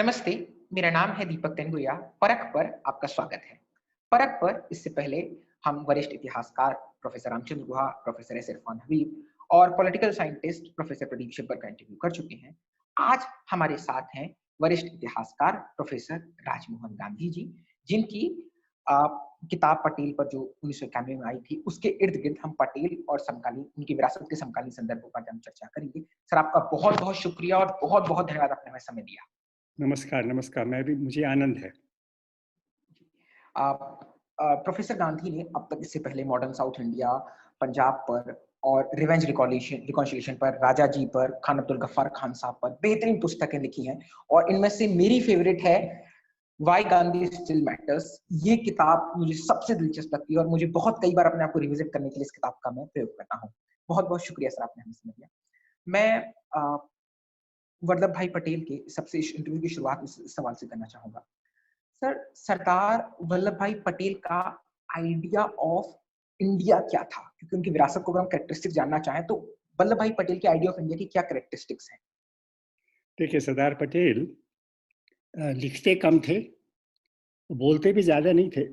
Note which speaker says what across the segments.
Speaker 1: नमस्ते, मेरा नाम है दीपक तेंदुया। परख पर आपका स्वागत है। परख पर इससे पहले हम वरिष्ठ इतिहासकार professor Ramachandra Guha, professor S Irfan Habib और पॉलिटिकल साइंटिस्ट प्रोफेसर प्रदीप शिब्बर का इंटरव्यू कर चुके हैं। आज हमारे साथ हैं वरिष्ठ इतिहासकार प्रोफेसर राजमोहन गांधी जी, जिनकी अ, किताब पटेल पर जो 1991 में आई थी, उसके इर्द-गिर्द हम पटेल और समकालीन उनकी विरासत के समकालीन संदर्भों पर हम चर्चा करेंगे। सर, आपका बहुत-बहुत शुक्रिया और बहुत-बहुत धन्यवाद आपने हमें समय दिया।
Speaker 2: नमस्कार, नमस्कार। मुझे आनंद है।
Speaker 1: प्रोफेसर गांधी ने अब तक इससे पहले मॉडर्न साउथ इंडिया, पंजाब पर और रिवेंज रिकॉन्सिलिएशन पर, राजा जी पर, खान अब्दुल गफ्फार खान साहब पर बेहतरीन पुस्तकें लिखी हैं और इनमें से मेरी फेवरेट है व्हाई गांधी स्टिल मैटर्स। ये किताब मुझे सबसे दिलचस्प लगती है और मुझे बहुत कई बार अपने आप को रिविजिट करने के लिए इस किताब का मैं प्रयोग करता हूँ। बहुत-बहुत शुक्रिया सर, आपने हमें समय दिया। मैं वल्लभ भाई पटेल के सबसे इस इंटरव्यू की शुरुआत इस सवाल से करना चाहूँगा। सर, सरदार वल्लभ भाई पटेल का आइडिया ऑफ इंडिया क्या था? क्योंकि उनकी विरासत को अगर हम कैरेक्टरिस्टिक्स जानना चाहें, तो वल्लभ भाई पटेल के आइडिया ऑफ इंडिया की क्या कैरेक्टरिस्टिक्स हैं?
Speaker 2: देखिए, सरदार पटेल लिखते कम थे, बोलते भी ज़्यादा नहीं थे।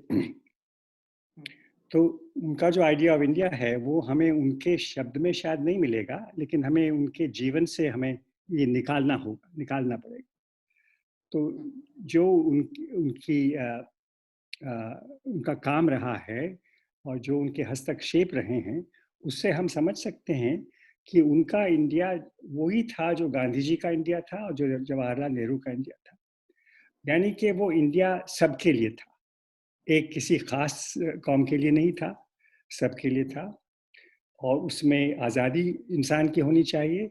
Speaker 1: हुँ,
Speaker 2: तो उनका जो आइडिया ऑफ इंडिया है, वो हमें उनके शब्द में शायद नहीं मिलेगा, लेकिन हमें उनके जीवन से हमें ये निकालना पड़ेगा। तो
Speaker 1: हुँ,
Speaker 2: जो उनकी उनकी उनका काम रहा है और जो उनके हस्तक्षेप रहे हैं, उससे हम समझ सकते हैं कि उनका इंडिया वही था जो गांधी जी का इंडिया था और जो जवाहरलाल नेहरू का इंडिया था। यानी कि वो इंडिया सबके लिए था, एक किसी खास कौम के लिए नहीं था, सबके लिए था। और उसमें आज़ादी इंसान की होनी चाहिए।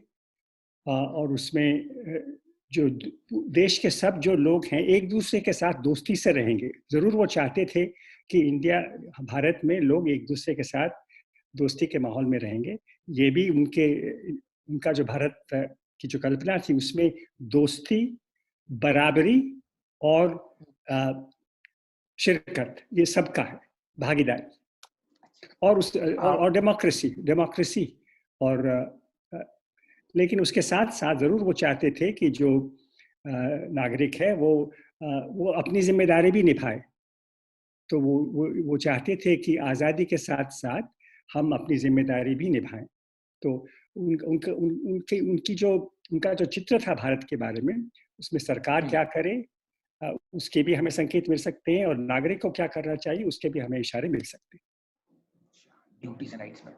Speaker 2: और उसमें जो देश के सब जो लोग हैं एक दूसरे के साथ दोस्ती से रहेंगे। ज़रूर वो चाहते थे कि भारत में लोग एक दूसरे के साथ दोस्ती के माहौल में रहेंगे। ये भी उनका जो भारत की जो कल्पना थी, उसमें दोस्ती, बराबरी और अ, शिरकत, ये सबका है, भागीदारी। और
Speaker 1: अ,
Speaker 2: डेमोक्रेसी डेमोक्रेसी और लेकिन उसके साथ-साथ ज़रूर वो चाहते थे कि जो नागरिक है वो अपनी ज़िम्मेदारी भी निभाए। तो वो चाहते थे कि आज़ादी के साथ-साथ हम अपनी ज़िम्मेदारी भी निभाएँ। तो उन उनका उन उनकी उनकी जो उनका जो चित्र था भारत के बारे में, उसमें सरकार
Speaker 1: हुँ,
Speaker 2: क्या करे, उसके भी हमें संकेत मिल सकते हैं और नागरिक को क्या करना चाहिए, उसके भी हमें इशारे मिल सकते हैं।
Speaker 1: ड्यूटीज़ एंड राइट्स में।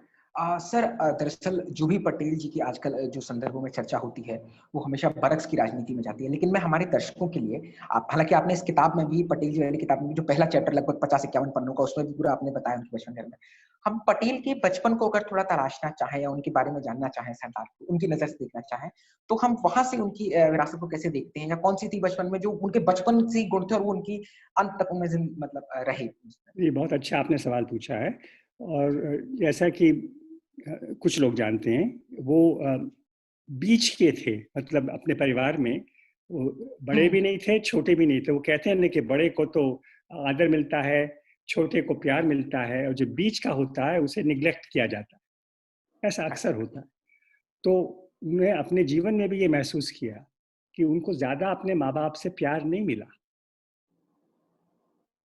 Speaker 1: सर, दरअसल जो भी पटेल जी की आजकल जो संदर्भों में चर्चा होती है, वो हमेशा बरक्स की राजनीति में जाती है। लेकिन मैं हमारे दर्शकों के लिए आप हालाँकि आपने इस किताब में भी पटेल जी वाली किताब में भी जो पहला चैप्टर लगभग 50-51 पन्नों का, उसमें भी पूरा आपने बताया उनके बचपन के बारे में। हम पटेल के बचपन को अगर थोड़ा तराशना चाहें या उनके बारे में जानना चाहें सरदार को, उनकी नज़र से देखना चाहें, तो हम वहाँ से उनकी विरासत को कैसे देखते हैं या कौन-सी थी बचपन में जो उनके बचपन से ही गुण थे और वो उनकी अंत तक उनमें मतलब रहे?
Speaker 2: ये बहुत अच्छा आपने सवाल पूछा है। और जैसा कि कुछ लोग जानते हैं, वो बीच के थे, मतलब अपने परिवार में वो
Speaker 1: हुँ,
Speaker 2: बड़े भी नहीं थे, छोटे भी नहीं थे। वो कहते हैं ना कि बड़े को तो आदर मिलता है, छोटे को प्यार मिलता है और जो बीच का होता है उसे निग्लेक्ट किया जाता है। ऐसा अक्सर
Speaker 1: अच्छा।
Speaker 2: होता है। तो उन्हें अपने जीवन में भी ये महसूस किया कि उनको ज़्यादा अपने माँ-बाप से प्यार नहीं मिला।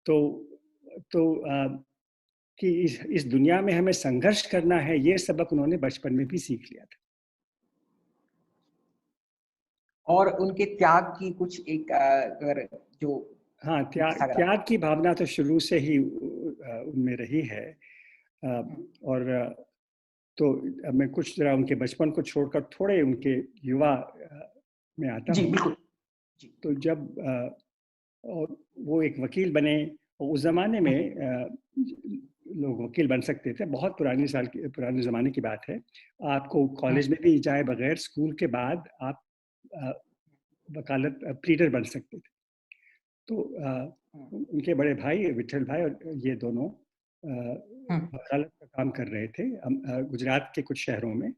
Speaker 2: तो तो कि इस दुनिया में हमें संघर्ष करना है, ये सबक उन्होंने बचपन में भी सीख लिया था।
Speaker 1: और उनके त्याग की कुछ एक अगर जो
Speaker 2: हाँ,
Speaker 1: एक किस्सा अगर आप
Speaker 2: त्याग की भावना तो शुरू से ही उनमें रही है। अ,
Speaker 1: हुँ,
Speaker 2: और तो अब मैं कुछ ज़रा उनके बचपन को छोड़कर थोड़े उनके युवा में आता
Speaker 1: जी,
Speaker 2: हूँ।
Speaker 1: बिल्कुल। जी।
Speaker 2: तो जब और वो एक वकील बने, उस ज़माने
Speaker 1: हुँ,
Speaker 2: में लोग वकील बन सकते थे। बहुत पुराने ज़माने की बात है। आपको
Speaker 1: हुँ,
Speaker 2: कॉलेज में भी जाए बगैर स्कूल के बाद आप अ, वकालत प्लीडर बन सकते थे। तो
Speaker 1: हुँ,
Speaker 2: उनके बड़े भाई विट्ठल भाई और ये दोनों
Speaker 1: हुँ,
Speaker 2: वकालत का काम कर रहे थे गुजरात के कुछ शहरों में।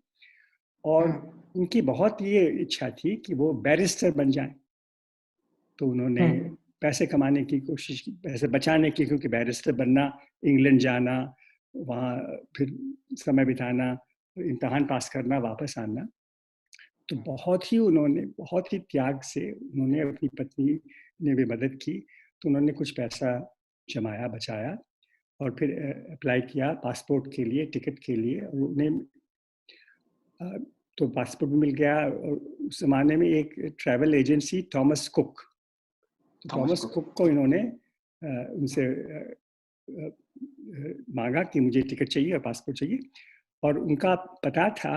Speaker 2: और
Speaker 1: हुँ,
Speaker 2: उनकी बहुत ये इच्छा थी कि वो बैरिस्टर बन जाएँ। तो उन्होंने
Speaker 1: हुँ,
Speaker 2: पैसे कमाने की कोशिश की, पैसे बचाने की, क्योंकि बैरिस्टर बनना, इंग्लैंड जाना, वहाँ फिर समय बिताना, इम्तिहान पास करना, वापस आना। तो बहुत ही त्याग से उन्होंने, अपनी पत्नी ने भी मदद की, तो उन्होंने कुछ पैसा जमाया, बचाया और फिर अप्लाई किया पासपोर्ट के लिए, टिकट के लिए, और उन्हें तो पासपोर्ट भी मिल गया। और उस ज़माने में एक ट्रैवल एजेंसी थॉमस कुक, तो थॉमस कुक को इन्होंने उनसे मांगा कि मुझे टिकट चाहिए और पासपोर्ट चाहिए, और उनका पता था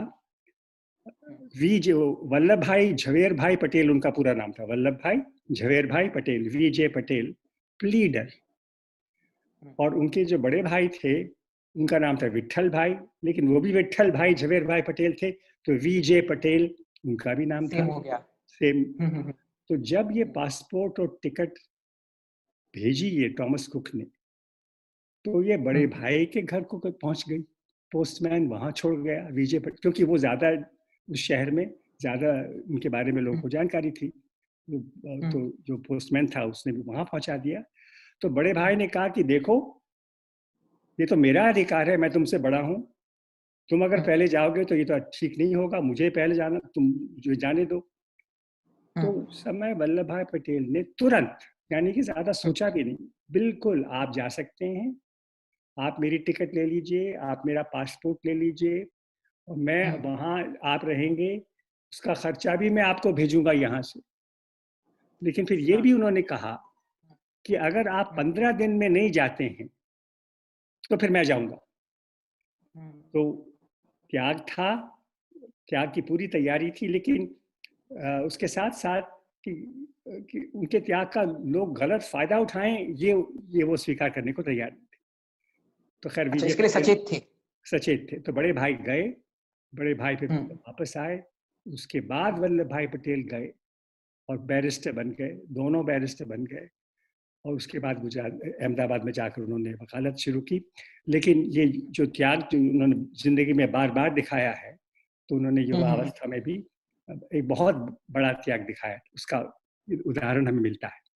Speaker 2: वल्लभ भाई झवेर भाई पटेल, उनका पूरा नाम था वल्लभ भाई झवेर भाई पटेल, VJ पटेल प्लीडर। और उनके जो बड़े भाई थे उनका नाम था विट्ठल भाई, लेकिन वो भी विट्ठल भाई झवेर भाई पटेल थे, तो VJ पटेल उनका भी नाम था,
Speaker 1: सेम हो गया।
Speaker 2: सेम। तो जब ये पासपोर्ट और टिकट भेजी ये थॉमस कुक ने, तो ये बड़े भाई के घर को पहुंच गई। पोस्टमैन वहां छोड़ गया VJ पटेल, क्योंकि वो ज्यादा उस शहर में ज्यादा उनके बारे में लोगों को जानकारी थी, तो जो पोस्टमैन था उसने भी वहां पहुंचा दिया। तो बड़े भाई ने कहा कि देखो, ये तो मेरा अधिकार है, मैं तुमसे बड़ा हूं, तुम अगर पहले जाओगे तो ये तो ठीक नहीं होगा, मुझे पहले जाना, तुम मुझे जाने दो। तो उस समय वल्लभ भाई पटेल ने तुरंत, यानी कि ज्यादा सोचा भी नहीं, बिल्कुल आप जा सकते हैं, आप मेरी टिकट ले लीजिए, आप मेरा पासपोर्ट ले लीजिए, और मैं वहाँ आप रहेंगे, उसका खर्चा भी मैं आपको भेजूंगा यहाँ से। लेकिन फिर ये भी उन्होंने कहा कि अगर आप 15 दिन में नहीं जाते हैं तो फिर मैं जाऊंगा। तो त्याग था, त्याग की पूरी तैयारी थी, लेकिन उसके साथ साथ कि उनके त्याग का लोग गलत फायदा उठाएं, ये वो स्वीकार करने को तैयार नहीं थे। तो खैर
Speaker 1: अच्छा,
Speaker 2: विजय
Speaker 1: इसके लिए सचेत थे।
Speaker 2: सचेत थे। तो बड़े भाई गए, बड़े भाई फिर वापस आए। उसके बाद वल्लभ भाई पटेल गए और बैरिस्टर बन गए, दोनों बैरिस्टर बन गए, और उसके बाद गुजरात अहमदाबाद में जाकर उन्होंने वकालत शुरू की। लेकिन ये जो त्याग जो उन्होंने जिंदगी में बार बार दिखाया है, तो उन्होंने युवावस्था में भी एक बहुत बड़ा त्याग दिखाया, उसका उदाहरण हमें मिलता है।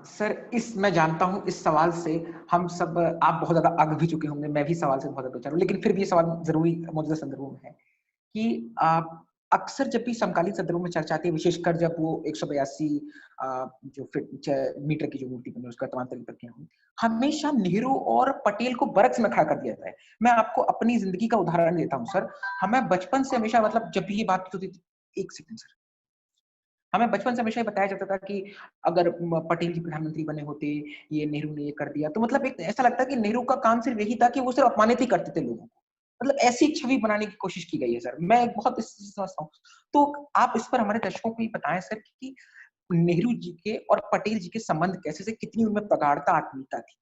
Speaker 1: सर, मैं जानता हूं इस सवाल से हम सब, आप बहुत ज्यादा आग भी चुके होंगे, मैं भी सवाल से बहुत ज्यादा बेचारा हूं, लेकिन फिर भी ये सवाल जरूरी मौजूदा संदर्भों में है कि अक्सर जब भी समकालीन संदर्भों में चर्चा आती है, विशेषकर जब वो 182 जो मीटर की जो मूर्ति बनी उसका तमाम तरीके हुई, हमेशा नेहरू और पटेल को बरक्स में खड़ा कर दिया जाता है। मैं आपको अपनी जिंदगी का उदाहरण देता हूँ सर। हमें बचपन से हमेशा, मतलब जब भी ये बात होती थी, एक सेकंड सर, हमें बचपन से हमेशा बताया जाता था कि अगर पटेल जी प्रधानमंत्री बने होते, ये नेहरू ने ये कर दिया, तो मतलब एक ऐसा लगता है कि नेहरू का काम सिर्फ यही था कि वो सिर्फ अपमानित ही करते थे लोगों को। मतलब ऐसी छवि बनाने की कोशिश की गई है सर। मैं बहुत इस चीज समझता हूँ। तो आप इस पर हमारे दर्शकों को ये बताएं सर कि नेहरू जी के और पटेल जी के संबंध कैसे से, कितनी उनमें प्रगाढ़ता, आत्मीयता थी?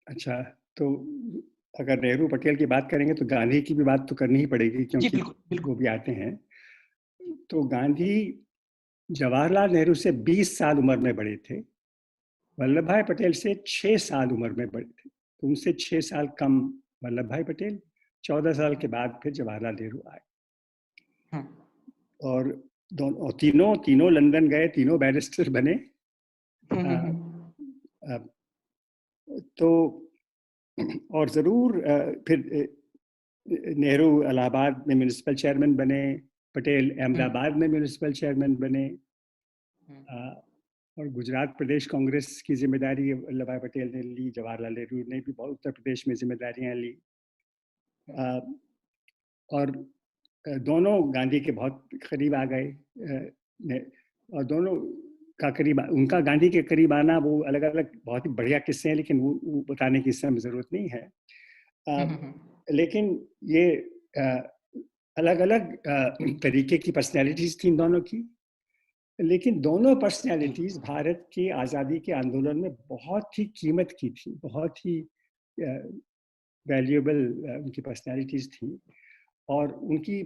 Speaker 2: अच्छा, तो अगर नेहरू पटेल की बात करेंगे तो गांधी की भी बात तो करनी ही पड़ेगी, क्योंकि
Speaker 1: बिल्कुल, बिल्कुल।
Speaker 2: वो भी आते हैं। तो गांधी जवाहरलाल नेहरू से 20 साल उम्र में बड़े थे, वल्लभ भाई पटेल से 6 साल उम्र में बड़े थे। तो उनसे 6 साल कम वल्लभ भाई पटेल, 14 साल के बाद फिर जवाहरलाल नेहरू आए। और दोनों तीनों लंदन गए, तीनों बैरिस्टर बने। तो और ज़रूर फिर नेहरू इलाहाबाद में म्यूनिसिपल चेयरमैन बने, पटेल अहमदाबाद में म्यूनिसिपल चेयरमैन बने, और गुजरात प्रदेश कांग्रेस की जिम्मेदारी वल्लभ भाई पटेल ने ली, जवाहरलाल नेहरू ने भी बहुत उत्तर प्रदेश में जिम्मेदारियां ली। और दोनों गांधी के बहुत करीब आ गए, और दोनों का करीब, उनका गांधी के करीब आना वो अलग अलग बहुत ही बढ़िया किस्से हैं, लेकिन वो बताने की इस समय ज़रूरत नहीं है। लेकिन ये अलग अलग तरीके की पर्सनैलिटीज़ थी दोनों की, लेकिन दोनों पर्सनैलिटीज़ भारत के आज़ादी के आंदोलन में बहुत ही कीमत की थी, बहुत ही वैल्यूएबल उनकी पर्सनैलिटीज़ थी। और उनकी,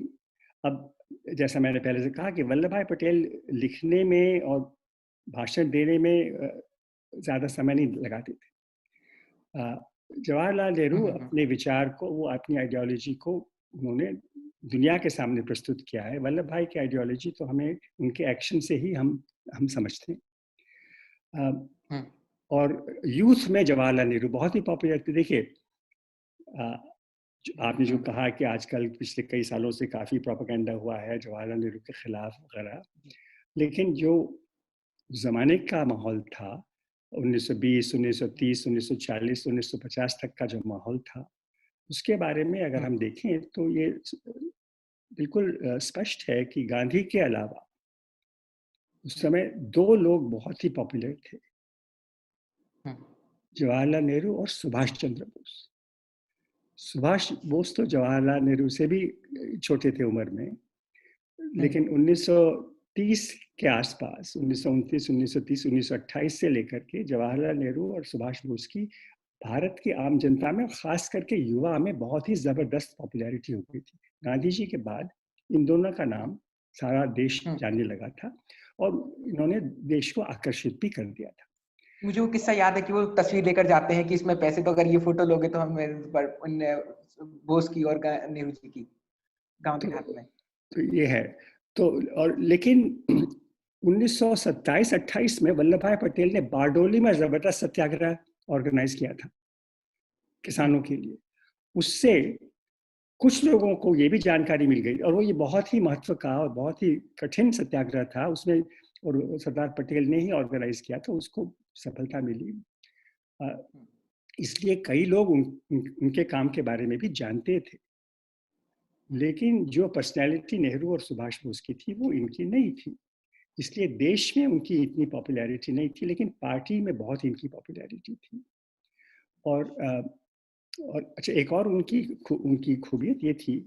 Speaker 2: अब जैसा मैंने पहले से कहा कि वल्लभ भाई पटेल लिखने में और भाषण देने में ज़्यादा समय नहीं लगाते थे। जवाहरलाल नेहरू अपने विचार को, वो अपनी आइडियोलॉजी को उन्होंने दुनिया के सामने प्रस्तुत किया है। वल्लभ भाई की आइडियोलॉजी तो हमें उनके एक्शन से ही हम समझते हैं। और यूथ में जवाहरलाल नेहरू बहुत ही पॉपुलर थे। देखिए, आपने जो कहा कि आजकल पिछले कई सालों से काफ़ी प्रोपेगेंडा हुआ है जवाहरलाल नेहरू के खिलाफ वगैरह, लेकिन जो ज़माने का माहौल था 1920, 1930, 1940, 1950 तक का जो माहौल था, उसके बारे में अगर हम देखें तो ये बिल्कुल स्पष्ट है कि गांधी के अलावा उस समय दो लोग बहुत ही पॉपुलर थे, जवाहरलाल नेहरू और सुभाष चंद्र बोस। सुभाष बोस तो जवाहरलाल नेहरू से भी छोटे थे उम्र में, लेकिन 1930 के आसपास 1929, 1930, 1928 से लेकर के जवाहरलाल नेहरू और सुभाष बोस की भारत की आम जनता में, खास करके युवा में, बहुत ही जबरदस्त पॉपुलैरिटी हो गई थी। गांधी जी के बाद इन दोनों का नाम सारा देश जानने लगा था और इन्होंने देश को आकर्षित भी कर दिया था।
Speaker 1: मुझे वो किस्सा याद है कि वो तस्वीर लेकर जाते हैं कि इसमें पैसे, तो अगर ये फोटो लोगे तो हम बोस की और नेहरू जी की गांधी के हाथ में।
Speaker 2: तो ये है तो, और लेकिन 1927-28 में वल्लभ भाई पटेल ने बारडोली में जबरदस्त सत्याग्रह ऑर्गेनाइज किया था किसानों के लिए। उससे कुछ लोगों को ये भी जानकारी मिल गई, और वो ये बहुत ही महत्व का और बहुत ही कठिन सत्याग्रह था उसमें, और सरदार पटेल ने ही ऑर्गेनाइज किया, तो उसको सफलता मिली। इसलिए कई लोग उनके काम के बारे में भी जानते थे, लेकिन जो पर्सनैलिटी नेहरू और सुभाष बोस की थी वो इनकी नहीं थी, इसलिए देश में उनकी इतनी पॉपुलैरिटी नहीं थी, लेकिन पार्टी में बहुत इनकी पॉपुलैरिटी थी। और अच्छा, एक और उनकी खूबियत ये थी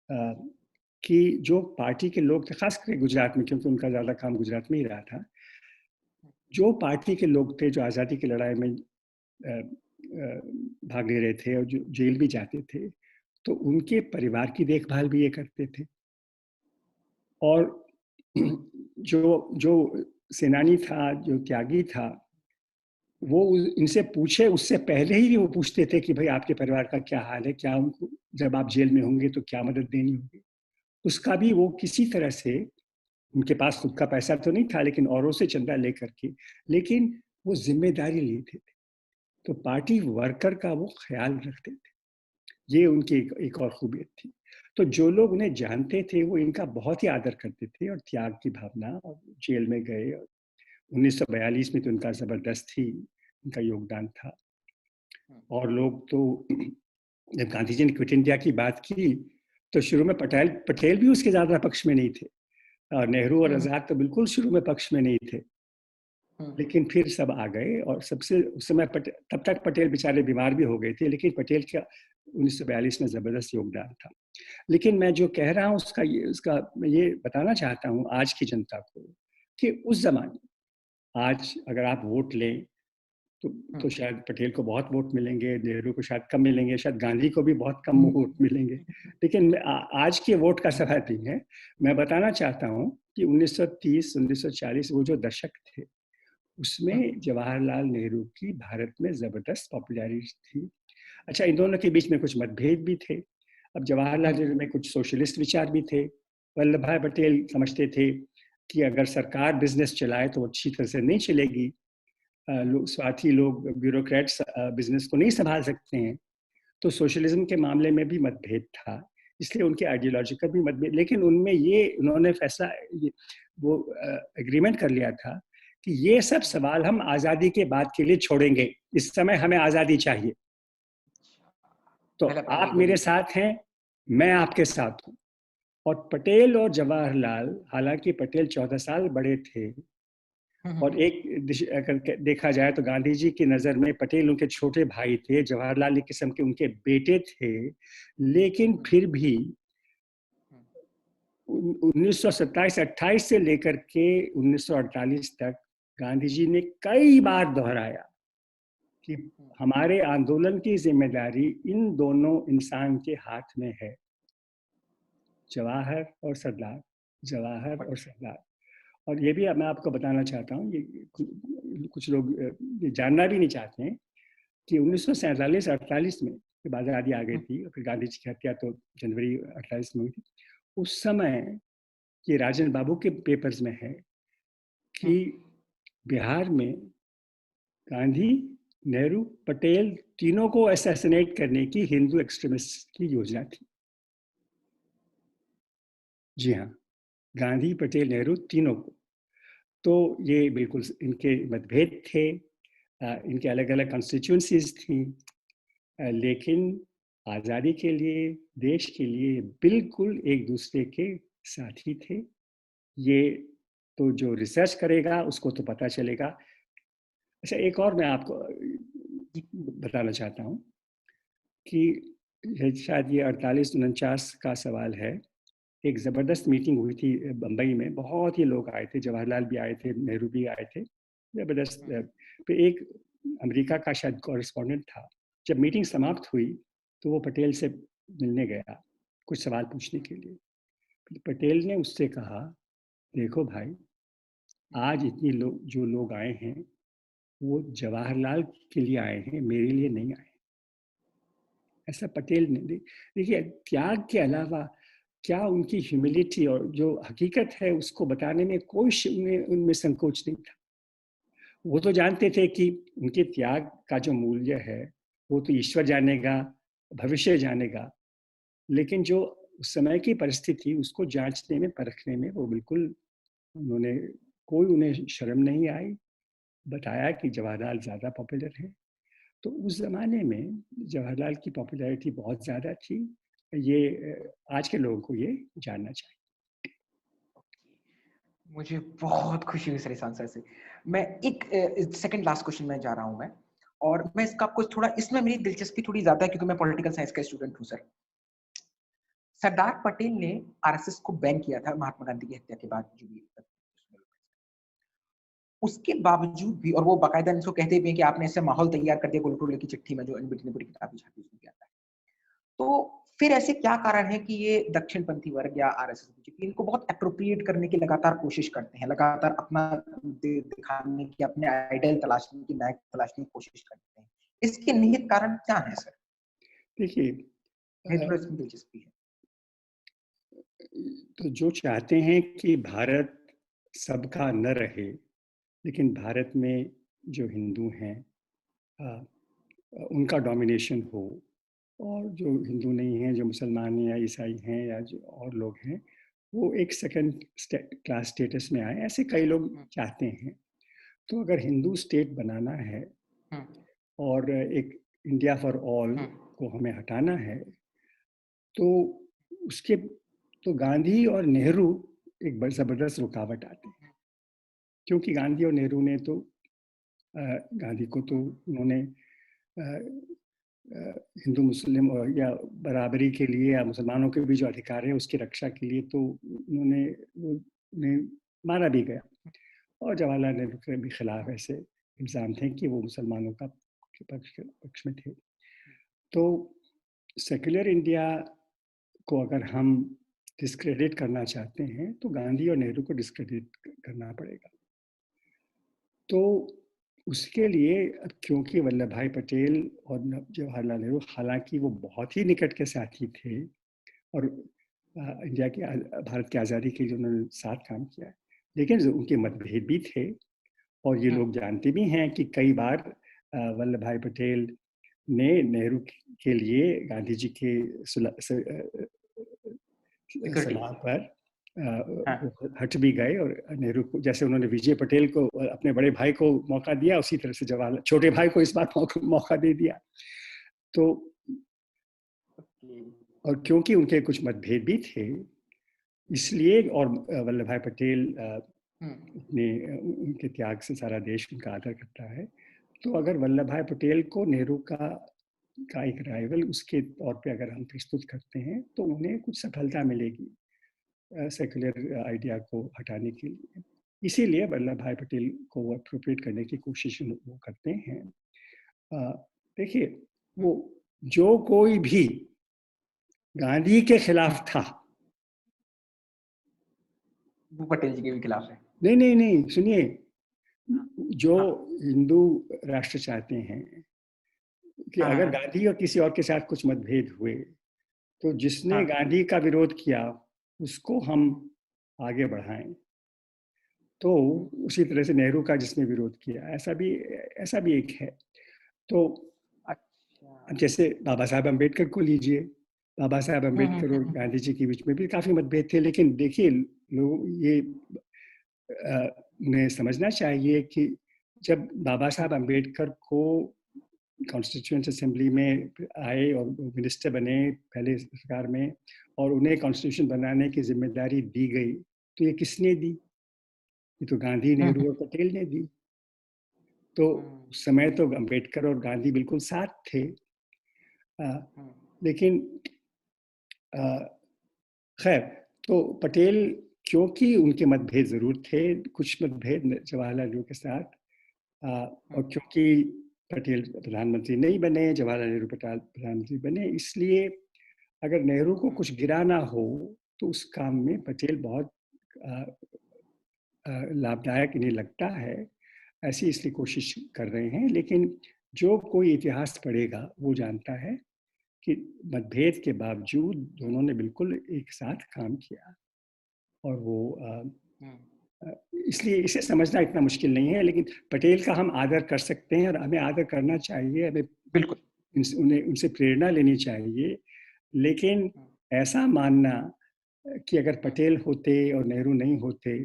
Speaker 2: कि जो पार्टी के लोग थे, खास करके गुजरात में, क्योंकि उनका ज़्यादा काम गुजरात में ही रहा था, जो पार्टी के लोग थे जो आज़ादी की लड़ाई में भाग ले रहे थे और जो जेल भी जाते थे, तो उनके परिवार की देखभाल भी ये करते थे। और जो जो सेनानी था, जो त्यागी था, वो इनसे पूछे उससे पहले ही वो पूछते थे कि भाई आपके परिवार का क्या हाल है, क्या उनको जब आप जेल में होंगे तो क्या मदद देनी होगी। उसका भी वो किसी तरह से, उनके पास खुद का पैसा तो नहीं था, लेकिन औरों से चंदा लेकर के, लेकिन वो जिम्मेदारी लेते थे, तो पार्टी वर्कर का वो ख्याल रखते थे। ये उनकी एक और खूबियत थी। तो जो लोग उन्हें जानते थे वो इनका बहुत ही आदर करते थे, और त्याग की भावना, और जेल में गए। 1942 में तो इनका जबरदस्त ही इनका योगदान था। और लोग तो जब गांधी जी ने क्विट इंडिया की बात की तो शुरू में पटेल भी उसके ज्यादा पक्ष में नहीं थे, और नेहरू और आजाद तो बिल्कुल शुरू में पक्ष में नहीं थे, लेकिन फिर सब आ गए। और सबसे उस समय तब तक पटेल बेचारे बीमार भी हो गए थे, लेकिन पटेल का 1942 में जबरदस्त योगदान था। लेकिन मैं जो कह रहा हूँ उसका मैं ये बताना चाहता हूँ आज की जनता को कि उस जमाने, आज अगर आप वोट लें तो शायद पटेल को बहुत वोट मिलेंगे, नेहरू को शायद कम मिलेंगे, शायद गांधी को भी बहुत कम वोट मिलेंगे, लेकिन आज के वोट का सवाल नहीं है। मैं बताना चाहता हूँ कि 1930, 1940 वो जो दशक थे, उसमें जवाहरलाल नेहरू की भारत में जबरदस्त पॉपुलैरिटी थी। अच्छा, इन दोनों के बीच में कुछ मतभेद भी थे। अब जवाहरलाल नेहरू में कुछ सोशलिस्ट विचार भी थे। वल्लभ भाई पटेल समझते थे कि अगर सरकार बिजनेस चलाए तो अच्छी तरह से नहीं चलेगी, स्वार्थी लोग, ब्यूरोक्रेट्स बिजनेस को नहीं संभाल सकते हैं। तो सोशलिज्म के मामले में भी मतभेद था, इसलिए उनके आइडियोलॉजिकल भी मतभेद, लेकिन उनमें ये उन्होंने फैसला, वो एग्रीमेंट कर लिया था कि ये सब सवाल हम आज़ादी के बाद के लिए छोड़ेंगे, इस समय हमें आज़ादी चाहिए। तो आप मेरे साथ हैं, मैं आपके साथ हूँ। और पटेल और जवाहरलाल, हालांकि पटेल 14 साल बड़े थे, और एक अगर देखा जाए तो गांधी जी की नज़र में पटेल उनके छोटे भाई थे, जवाहरलाल एक किस्म के उनके बेटे थे, लेकिन फिर भी 1927-28 से लेकर के 1948 तक गांधी जी ने कई बार दोहराया कि हमारे आंदोलन की जिम्मेदारी इन दोनों इंसान के हाथ में है, जवाहर और सरदार, जवाहर और सरदार। और ये भी मैं आपको बताना चाहता हूँ, ये कुछ लोग ये जानना भी नहीं चाहते हैं कि 1947-48 में जब आज़ादी आ गई थी और फिर गांधी जी की हत्या तो जनवरी 48 में हुई थी, उस समय ये राजन बाबू के पेपर्स में है कि बिहार में गांधी, नेहरू पटेल तीनों को असैसिनेट करने की हिंदू एक्सट्रीमिस्ट की योजना थी। जी हाँ, गांधी, पटेल, नेहरू तीनों को। तो ये बिल्कुल इनके मतभेद थे, इनके अलग अलग कॉन्स्टिट्यूंसीज थी, लेकिन आज़ादी के लिए, देश के लिए बिल्कुल एक दूसरे के साथी थे। ये तो जो रिसर्च करेगा उसको तो पता चलेगा। अच्छा, एक और मैं आपको बताना चाहता हूँ कि शायद ये 48-49 का सवाल है। एक ज़बरदस्त मीटिंग हुई थी बम्बई में, बहुत ही लोग आए थे, जवाहरलाल भी आए थे, नेहरू भी आए थे, ज़बरदस्त। तो एक अमेरिका का शायद कॉरेस्पॉन्डेंट था। जब मीटिंग समाप्त हुई तो वो पटेल से मिलने गया कुछ सवाल पूछने के लिए। पटेल ने उससे कहा, देखो भाई, आज इतनी जो लोग आए हैं वो जवाहरलाल के लिए आए हैं, मेरे लिए नहीं आए। ऐसा पटेल ने देखिए, त्याग के अलावा क्या उनकी ह्यूमिलिटी और जो हकीकत है उसको बताने में कोई उनमें संकोच नहीं था। वो तो जानते थे कि उनके त्याग का जो मूल्य है वो तो ईश्वर जानेगा, भविष्य जानेगा, लेकिन जो उस समय की परिस्थिति उसको जांचने में, परखने में वो बिल्कुल, उन्होंने कोई उन्हें शर्म नहीं आई, बताया कि जवाहरलाल ज़्यादा पॉपुलर है। तो उस ज़माने में जवाहरलाल की पॉपुलैरिटी बहुत ज़्यादा थी। ये आज के लोगों को ये जानना चाहिए।
Speaker 1: मुझे बहुत खुशी हुई सर इस आंसर से। मैं एक सेकंड लास्ट क्वेश्चन में जा रहा हूं मैं, और मैं इसका आपको थोड़ा, इसमें मेरी दिलचस्पी थोड़ी ज्यादा है क्योंकि मैं पॉलिटिकल साइंस का स्टूडेंट हूं सर। सरदार पटेल ने आरएसएस को बैन किया था महात्मा गांधी की हत्या के बाद, जो भी उसके बावजूद भी, और वो बाकायदा इनको कहते भी हैं कि आपने ऐसे माहौल तैयार कर दिया गोलटोले की चिट्ठी में, जो एनबीटी ने पूरी किताब में छापी उसमें आता है। तो फिर ऐसे क्या कारण है कि ये दक्षिणपंथी वर्ग या आरएसएस बीजेपी इनको बहुत एप्रोप्रिएट करने की लगातार कोशिश करते हैं, लगातार अपना दिखाने की, अपने आइडल तलाशने की, नायक तलाशने की कोशिश करते हैं? इसके निहित कारण क्या है सर?
Speaker 2: देखिए,
Speaker 1: मुझे थोड़ा इसमें दिलचस्पी है।
Speaker 2: तो जो चाहते हैं कि भारत सबका न रहे, लेकिन भारत में जो हिंदू हैं उनका डोमिनेशन हो, और जो हिंदू नहीं हैं, जो मुसलमान हैं या ईसाई हैं या जो और लोग हैं, वो एक सेकंड क्लास स्टेटस में आए, ऐसे कई लोग चाहते हैं। तो अगर हिंदू स्टेट बनाना है और एक इंडिया फॉर ऑल को हमें हटाना है, तो उसके तो गांधी और नेहरू एक बड़ी ज़बरदस्त रुकावट आते हैं। क्योंकि गांधी और नेहरू ने तो गांधी को तो उन्होंने हिंदू मुस्लिम या बराबरी के लिए या मुसलमानों के भी जो अधिकार है उसकी रक्षा के लिए तो उन्होंने उन्हें मारा भी गया, और जवाहरलाल नेहरू के भी खिलाफ ऐसे इल्ज़ाम थे कि वो मुसलमानों का पक्ष में थे। तो सेक्युलर इंडिया को अगर हम डिस्क्रेडिट करना चाहते हैं तो गांधी और नेहरू को डिस्क्रेडिट करना पड़ेगा। तो उसके लिए, क्योंकि वल्लभ भाई पटेल और जवाहरलाल नेहरू हालांकि वो बहुत ही निकट के साथी थे और इंडिया की, भारत की आज़ादी के लिए उन्होंने साथ काम किया है, लेकिन उनके मतभेद भी थे। और ये लोग जानते भी हैं कि कई बार वल्लभ भाई पटेल ने नेहरू के लिए गांधी जी के सलाह पर हट भी गए, और नेहरू को, जैसे उन्होंने विजय पटेल को, अपने बड़े भाई को मौका दिया, उसी तरह से जवाहरलाल छोटे भाई को इस बार मौका दे दिया। तो और क्योंकि उनके कुछ मतभेद भी थे, इसलिए, और वल्लभ भाई पटेल ने उनके त्याग से सारा देश उनका आदर करता है, तो अगर वल्लभ भाई पटेल को नेहरू का एक राइवल उसके तौर पे अगर हम प्रस्तुत करते हैं तो उन्हें कुछ सफलता मिलेगी सेक्युलर आइडिया को हटाने के लिए। इसीलिए वल्लभ भाई पटेल को वो अप्रोप्रिएट करने की कोशिश वो करते हैं। देखिए, वो जो कोई भी गांधी के खिलाफ था,
Speaker 1: वो पटेल जी के भी खिलाफ है।
Speaker 2: नहीं नहीं नहीं, सुनिए, जो हिंदू राष्ट्र चाहते हैं कि अगर गांधी और किसी और के साथ कुछ मतभेद हुए तो जिसने गांधी का विरोध किया उसको हम आगे बढ़ाएं, तो उसी तरह से नेहरू का जिसने विरोध किया, ऐसा भी एक है। तो
Speaker 1: अच्छा।
Speaker 2: जैसे बाबा साहब अम्बेडकर को लीजिए, बाबा साहब अम्बेडकर और
Speaker 1: हम्म।
Speaker 2: गांधी जी के बीच में भी काफ़ी मतभेद थे, लेकिन देखिए लोग ये उन्हें समझना चाहिए कि जब बाबा साहब अम्बेडकर को कॉन्स्टिट्यूएंट असेंबली में आए और मिनिस्टर बने पहले सरकार में, और उन्हें कॉन्स्टिट्यूशन बनाने की जिम्मेदारी दी गई, तो ये किसने दी? ये तो गांधी, नेहरू और पटेल ने दी। तो उस समय तो अम्बेडकर और गांधी बिल्कुल साथ थे। लेकिन खैर, तो पटेल, क्योंकि उनके मतभेद ज़रूर थे, कुछ मतभेद जवाहरलाल नेहरू के साथ, और क्योंकि पटेल प्रधानमंत्री नहीं बने, जवाहरलाल नेहरू प्रधानमंत्री बने, इसलिए अगर नेहरू को कुछ गिराना हो तो उस काम में पटेल बहुत लाभदायक इन्हें लगता है, ऐसी इसलिए कोशिश कर रहे हैं। लेकिन जो कोई इतिहास पढ़ेगा वो जानता है कि मतभेद के बावजूद दोनों ने बिल्कुल एक साथ काम किया, और वो इसलिए इसे समझना इतना मुश्किल नहीं है। लेकिन पटेल का हम आदर कर सकते हैं और हमें आदर करना चाहिए, हमें
Speaker 1: बिल्कुल।
Speaker 2: उन्हें उनसे प्रेरणा लेनी चाहिए। लेकिन ऐसा मानना कि अगर पटेल होते और नेहरू नहीं होते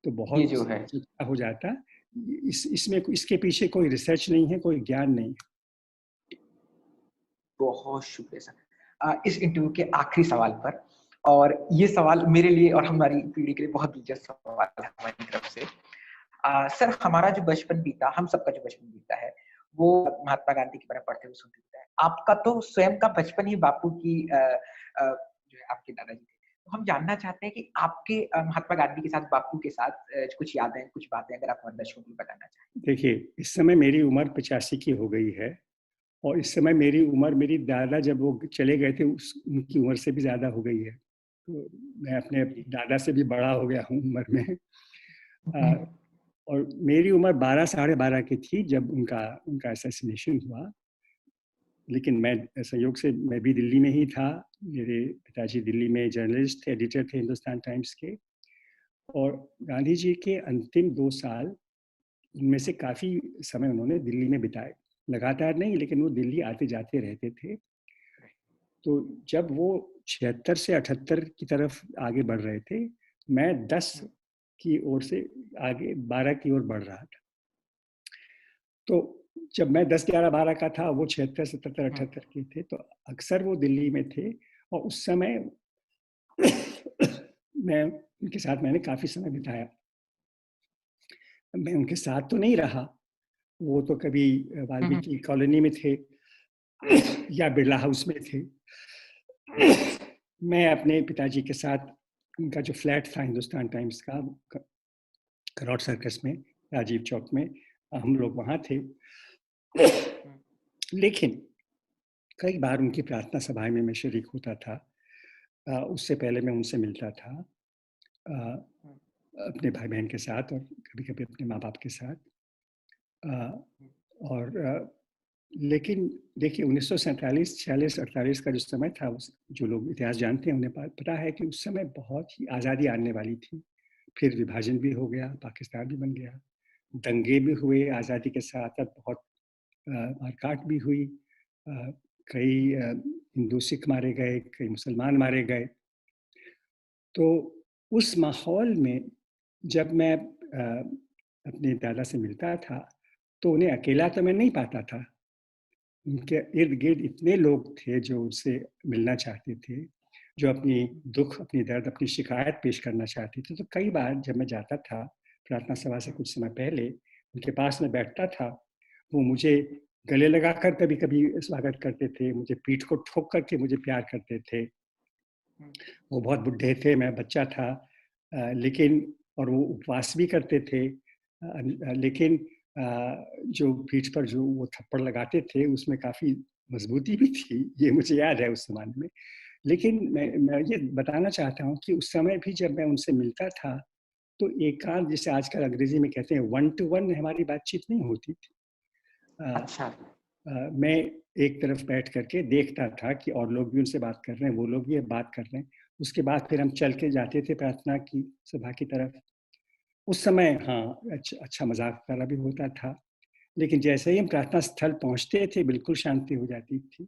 Speaker 2: तो
Speaker 1: ये
Speaker 2: बहुत
Speaker 1: जो है
Speaker 2: हो जाता, इसमें इसके पीछे कोई रिसर्च नहीं है, कोई ज्ञान नहीं है।
Speaker 1: बहुत शुक्रिया सर इस इंटरव्यू के आखिरी सवाल पर। और ये सवाल मेरे लिए और हमारी पीढ़ी के लिए बहुत दिलचस्प सवाल है हमारी तरफ से। सर, हमारा जो बचपन बीता, हम सबका जो बचपन बीता है, वो महात्मा गांधी की तरह पढ़ते हुए सुनते बीता है। आपका तो स्वयं का बचपन ही बापू की जो है आपके दादाजी थे। तो हम जानना चाहते हैं कि आपके महात्मा गांधी के साथ, बापू के साथ कुछ यादें, कुछ बातें अगर आप हमारे दर्शकों को बताना चाहें।
Speaker 2: देखिए, इस समय मेरी उम्र 85 की हो गई है, और इस समय मेरी उम्र, मेरी दादा जब वो चले गए थे उनकी उम्र से भी ज़्यादा हो गई है। तो मैं अपने दादा से भी बड़ा हो गया हूँ उम्र में। और मेरी उम्र 12 साढ़े 12 की थी जब उनका उनका असैसिनेशन हुआ। लेकिन मैं संयोग से मैं भी दिल्ली में ही था। मेरे पिताजी दिल्ली में जर्नलिस्ट थे, एडिटर थे हिंदुस्तान टाइम्स के। और गांधी जी के अंतिम 2 साल, उनमें से काफ़ी समय उन्होंने दिल्ली में बिताए। लगातार नहीं, लेकिन वो दिल्ली आते जाते रहते थे। तो जब वो 76 से 78 की तरफ आगे बढ़ रहे थे, मैं 10 की ओर से आगे 12 की ओर बढ़ रहा था। तो जब मैं 10, 11, 12 का था, वो 76, 77, 78 के थे, तो अक्सर वो दिल्ली में थे। और उस समय मैं उनके साथ मैंने काफ़ी समय बिताया। मैं उनके साथ तो नहीं रहा, वो तो कभी वाल्मीकि कॉलोनी में थे या बिरला हाउस में थे। मैं अपने पिताजी के साथ, उनका जो फ्लैट था हिंदुस्तान टाइम्स का करौट सर्कस में, राजीव चौक में, हम लोग वहाँ थे। लेकिन कई बार उनकी प्रार्थना सभाएं में मैं शरीक होता था। उससे पहले मैं उनसे मिलता था, अपने भाई बहन के साथ और कभी-कभी अपने माँ बाप के साथ। और लेकिन देखिए, 1947, 46, 48 का जो समय था, जो लोग इतिहास जानते हैं उन्हें पता है कि उस समय बहुत ही आज़ादी आने वाली थी। फिर विभाजन भी हो गया, पाकिस्तान भी बन गया, दंगे भी हुए, आज़ादी के साथ-साथ बहुत मारकाट भी हुई। कई हिंदू सिख मारे गए, कई मुसलमान मारे गए। तो उस माहौल में जब मैं अपने दादा से मिलता था, तो उन्हें अकेला तो मैं नहीं पाता था। उनके इर्द-गिर्द इतने लोग थे जो उनसे मिलना चाहते थे, जो अपनी दुःख, अपनी दर्द, अपनी शिकायत पेश करना चाहते थे। तो कई बार जब मैं जाता था, प्रार्थना सभा से कुछ समय पहले, उनके पास में बैठता था, वो मुझे गले लगाकर कभी-कभी स्वागत करते थे, मुझे पीठ को ठोक कर के मुझे प्यार करते थे। वो बहुत बुड्ढे थे, मैं बच्चा था, लेकिन और वो उपवास भी करते थे। लेकिन जो पीठ पर जो वो थप्पड़ लगाते थे, उसमें काफ़ी मज़बूती भी थी, ये मुझे याद है उस ज़माने में। लेकिन मैं ये बताना चाहता हूँ कि उस समय भी जब मैं उनसे मिलता था, तो एकांत, जिसे आजकल अंग्रेज़ी में कहते हैं, वन टू वन हमारी बातचीत नहीं होती थी। अ
Speaker 1: अच्छा।
Speaker 2: मैं एक तरफ बैठ करके देखता था कि और लोग भी उनसे बात कर रहे हैं, वो लोग भी अब बात कर रहे हैं। उसके बाद फिर हम चल के जाते थे प्रार्थना की सभा की तरफ। उस समय हाँ, अच्छा मज़ाक वगैरह भी होता था। लेकिन जैसे ही हम प्रार्थना स्थल पहुंचते थे बिल्कुल शांति हो जाती थी।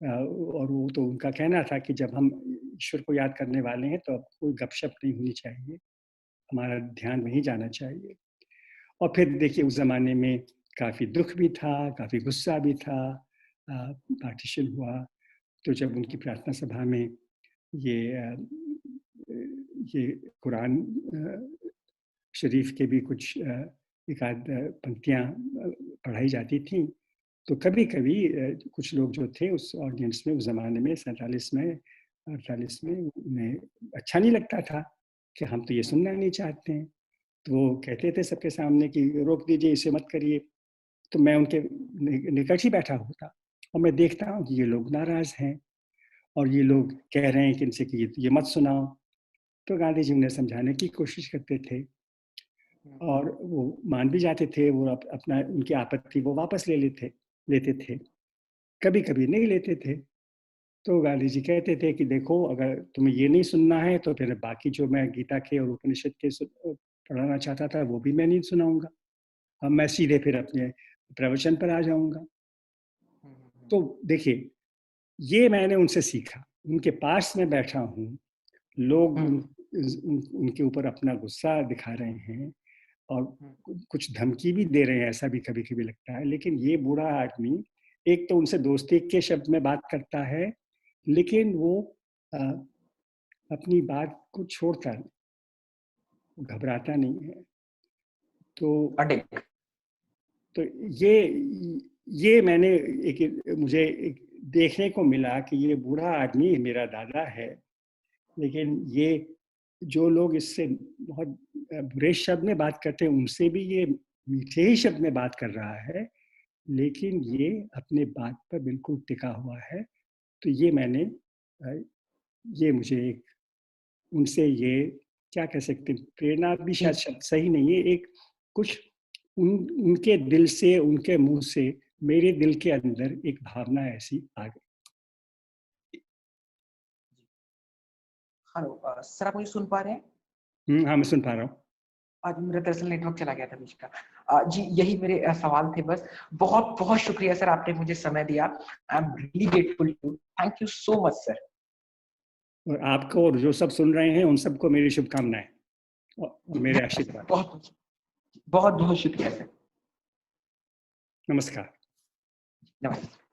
Speaker 2: और वो तो उनका कहना था कि जब हम ईश्वर को याद करने वाले हैं तो अब कोई गपशप नहीं होनी चाहिए, हमारा ध्यान वहीं जाना चाहिए। और फिर देखिए उस ज़माने में काफ़ी दुख भी था, काफ़ी गुस्सा भी था। पार्टीशन हुआ तो जब उनकी प्रार्थना सभा में ये ये कुरान शरीफ के भी कुछ एक आध पंक्तियाँ पढ़ाई जाती थीं, तो कभी-कभी कुछ लोग जो थे उस ऑडियंस में उस ज़माने में 47 में 48 में उन्हें अच्छा नहीं लगता था कि हम तो ये सुनना नहीं चाहते हैं। तो वो कहते थे सबके सामने कि रोक दीजिए, इसे मत करिए। तो मैं उनके निकट ही बैठा होता और मैं देखता हूँ कि ये लोग नाराज़ हैं और ये लोग कह रहे हैं कि इनसे कि ये मत सुनाओ। तो गांधी जी उन्हें समझाने की कोशिश करते थे और वो मान भी जाते थे, वो अपना उनकी आपत्ति वो वापस लेते थे। कभी-कभी नहीं लेते थे। तो गांधी जी कहते थे कि देखो अगर तुम्हें ये नहीं सुनना है तो फिर बाकी जो मैं गीता के और उपनिषद के पढ़ाना चाहता था वो भी मैं नहीं सुनाऊँगा। अब मैं सीधे फिर अपने प्रवचन पर आ जाऊँगा। तो देखिए, ये मैंने उनसे सीखा। उनके पास मैं बैठा हूँ, लोग उनके ऊपर अपना गुस्सा दिखा रहे हैं और कुछ धमकी भी दे रहे हैं, ऐसा भी कभी-कभी लगता है। लेकिन ये बूढ़ा आदमी एक तो उनसे दोस्ती के शब्द में बात करता है, लेकिन वो अ, अपनी बात को छोड़ता नहीं, घबराता नहीं है। तो
Speaker 1: अडिग
Speaker 2: तो ये मैंने मुझे एक देखने को मिला कि ये बूढ़ा आदमी मेरा दादा है, लेकिन ये जो लोग इससे बहुत बुरे शब्द में बात करते हैं, उनसे भी ये मीठे ही शब्द में बात कर रहा है, लेकिन ये अपने बात पर बिल्कुल टिका हुआ है। तो ये मैंने ये मुझे एक उनसे ये क्या कह सकते हैं, प्रेरणा भी शायद शब्द सही नहीं है, एक कुछ उनके दिल से, उनके मुँह से मेरे दिल के अंदर एक भावना ऐसी आ गई।
Speaker 1: हेलो सर, आप मुझे सुन पा रहे हैं?
Speaker 2: हाँ, मैं सुन पा रहा हूँ।
Speaker 1: आज मेरा दरअसल नेटवर्क चला गया था बीच का। जी, यही मेरे सवाल थे बस। बहुत-बहुत शुक्रिया सर, आपने मुझे समय दिया। I am really grateful to you. Thank you so much sir.
Speaker 2: और आपको और जो सब सुन रहे हैं, उन सबको मेरी शुभकामनाएँ और मेरे
Speaker 1: धन्यवाद सर,
Speaker 2: आशीर्वाद।
Speaker 1: बहुत-बहुत शुक्रिया सर।
Speaker 2: नमस्कार।
Speaker 1: नमस्कार।